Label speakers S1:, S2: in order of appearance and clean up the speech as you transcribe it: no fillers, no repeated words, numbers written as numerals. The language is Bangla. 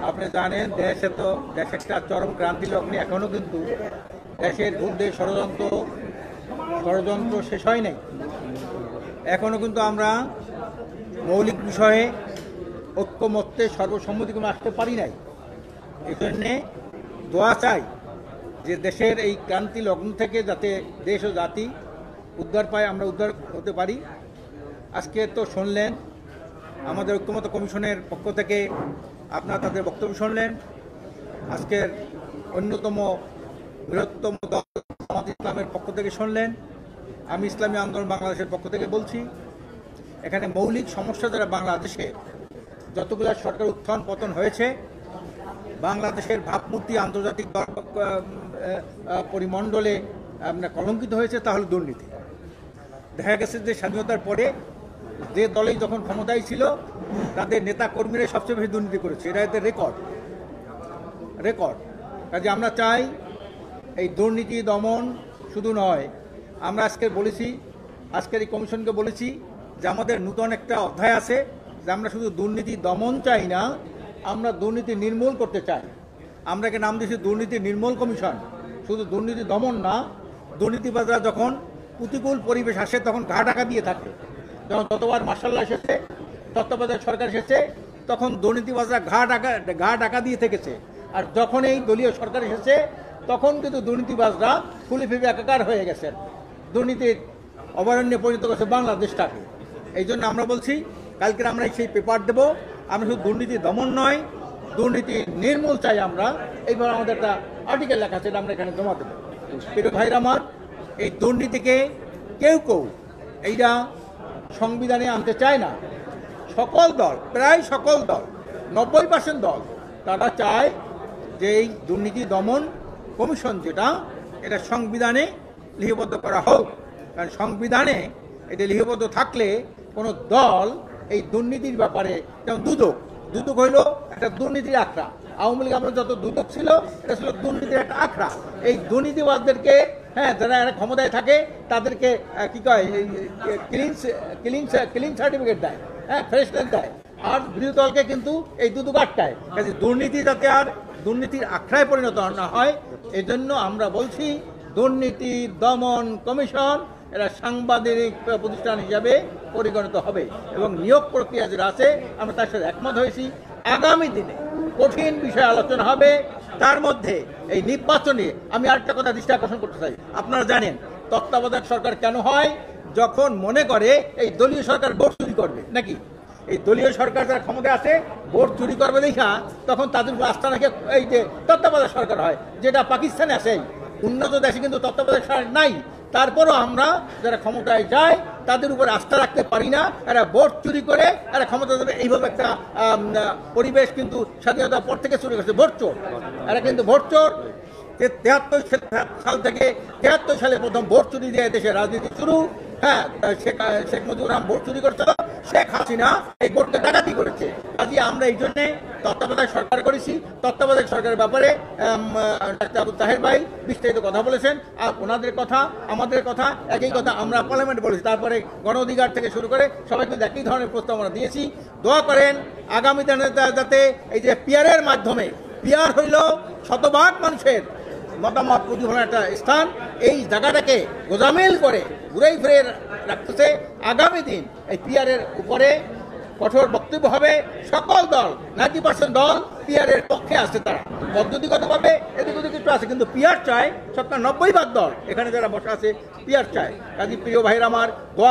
S1: আপনি জানেন দেশে তো দেশ একটা চরম ক্রান্তি লগ্নে এখনো কিন্তু দেশের বিরুদ্ধে ষড়যন্ত্র শেষ হয় নাই। এখনো কিন্তু আমরা মৌলিক বিষয়ে ঐক্যমত্যে সর্বসম্মতিক্রমে আসতে পারি নাই। এই জন্যে দোয়া চাই যে দেশের এই ক্রান্তি লগ্ন থেকে যাতে দেশ ও জাতি উদ্ধার পায়, আমরা উদ্ধার হতে পারি। আজকে তো শুনলেন আমাদের ঐক্যমত্য কমিশনের পক্ষ থেকে আপনারা তাদের বক্তব্য শুনলেন। আজকের অন্যতম বৃহত্তম দল জামাত ইসলামের পক্ষ থেকে শুনলেন। আমি ইসলামী আন্দোলন বাংলাদেশের পক্ষ থেকে বলছি, এখানে মৌলিক সমস্যা যারা বাংলাদেশে যতগুলো সরকার উত্থান পতন হয়েছে, বাংলাদেশের ভাবমূর্তি আন্তর্জাতিক পরিমণ্ডলে কলঙ্কিত হয়েছে, তা হলো দুর্নীতি। দেখা গেছে যে স্বাধীনতার পরে যে দলেই যখন ক্ষমতায় ছিল তাদের নেতা কর্মীরা সবচেয়ে বেশি দুর্নীতি করেছে, এটা এদের রেকর্ড। কাজে আমরা চাই এই দুর্নীতি দমন শুধু নয়, আমরা আজকের এই কমিশনকে বলেছি যে আমাদের নূতন একটা অধ্যায় আছে, যে আমরা শুধু দুর্নীতি দমন চাই না, আমরা দুর্নীতি নির্মূল করতে চাই। আমরা একে নাম দিয়েছি দুর্নীতি নির্মূল কমিশন। শুধু দুর্নীতি দমন না, দুর্নীতিবাজরা যখন প্রতিকূল পরিবেশ আসে তখন ঘা ঢাকা দিয়ে থাকে। যখন যতবার মার্শাল্লাহ এসেছে, তত্ত্বাবধায়ক সরকার এসেছে, তখন দুর্নীতিবাজরা ঘা ঢাকা দিয়ে থেকেছে। আর যখন এই দলীয় সরকার এসেছে তখন কিন্তু দুর্নীতিবাজরা ফুলে ফেপে একাকার হয়ে গেছেন, দুর্নীতির অভয়ারণ্যে পরিণত করেছে বাংলাদেশটাকে। এই জন্য আমরা বলছি কালকে আমরা সেই পেপার দেবো। আমরা শুধু দুর্নীতি দমন নয়, দুর্নীতি নির্মূল চাই আমরা। এইভাবে আমাদের একটা আর্টিকেল লেখা আছে, আমরা এখানে জমা দেবো। প্রিয় ভাইরা আমার, এই দুর্নীতিকে কেউ এইটা সংবিধানে আনতে চায় না। সকল দল, প্রায় সকল দল, 90% দল, তারা চায় যে এই দুর্নীতি দমন কমিশন এটা সংবিধানে লিপিবদ্ধ করা হোক। কারণ সংবিধানে এটা লিপিবদ্ধ থাকলে কোনো দল এই দুর্নীতির ব্যাপারে, যেমন দুদক হইল একটা দুর্নীতির আখড়া। আওয়ামী লীগ আমরা যত দুদক ছিল, এটা ছিল দুর্নীতির একটা আখড়া। এই দুর্নীতিবাদদেরকে, যারা ক্ষমতায় থাকে তাদেরকে কি কয়, ক্লিন সার্টিফিকেট দেয়, ফ্রেশনেস দেয়। আর বিরোধী দলকে কিন্তু এই দুদক আটকায়। কাজে দুর্নীতি যাতে আর দুর্নীতির আখড়ায় পরিণত না হয়, এজন্য আমরা বলছি দুর্নীতি দমন কমিশন এরা সাংবিধানিক প্রতিষ্ঠান হিসাবে পরিগণিত হবে। এবং নিয়োগ প্রক্রিয়া যেটা আছে আমরা তার সাথে একমত হয়েছি। আগামী দিনে কঠিন বিষয় আলোচনা হবে, তার মধ্যে এই নির্বাচনে আমি আরেকটা কথা দৃষ্টি আকর্ষণ করতে চাই। আপনারা জানেন তত্ত্বাবধায়ক সরকার কেন হয়? যখন মনে করে এই দলীয় সরকার ভোট চুরি করবে, নাকি এই দলীয় সরকার যারা ক্ষমতায় আছে ভোট চুরি করবে দেখা, তখন তাদের উপর আস্থা রেখে এই যে তত্ত্বাবধায়ক সরকার হয়, যেটা পাকিস্তানে আছে। উন্নত দেশে কিন্তু তত্ত্বাবধায়ক সরকার নাই। তারপরও আমরা যারা ক্ষমতায় যাই তাদের উপর আস্থা রাখতে পারি না। এরা ভোট চুরি করে এরা ক্ষমতা দেবে, এইভাবে একটা পরিবেশ কিন্তু স্বাধীনতার পর থেকে শুরু করেছে। ভোট চোর, এরা কিন্তু ভোট চোর। 73 সাল থেকে 73 সালে প্রথম ভোট চুরি দিয়ে দেশের রাজনীতি শুরু। শেখ মুজিবুর রহমান ভোট চুরি করছিল, শেখ হাসিনা এই ভোটকে ডাকাতি করেছে। কাজে আমরা এই জন্যে তত্ত্বাবধায়ক সরকার করেছি। তত্ত্বাবধায়ক সরকারের ব্যাপারে ডাক্তার আবু তাহের ভাই বিস্তারিত কথা বলেছেন। আর ওনাদের কথা আমাদের কথা একই কথা আমরা পার্লামেন্টে বলেছি। তারপরে গণ অধিকার থেকে শুরু করে সবাই কিন্তু একই ধরনের প্রস্তাব আমরা দিয়েছি। দোয়া করেন আগামী দিনে যাতে এই যে পিয়ারের মাধ্যমে, পিয়ার হইল শতভাগ মানুষের মতামত প্রতিফলনের একটা স্থান, এই জায়গাটাকে গোজামিল করে ঘুরে ফিরে রাখতেছে। আগামী দিন এই পিয়ারের উপরে কঠোর বক্তব্য হবে। সকল দল, 90% দল পিয়ারের পক্ষে আছে। তারা পদ্ধতিগতভাবে এদিক ওদিক একটু আছে, কিন্তু পিয়ার চায়। 90% দল এখানে যারা বসে আছে পিয়ার চায়। কাজে প্রিয় ভাইরা আমার, দোয়া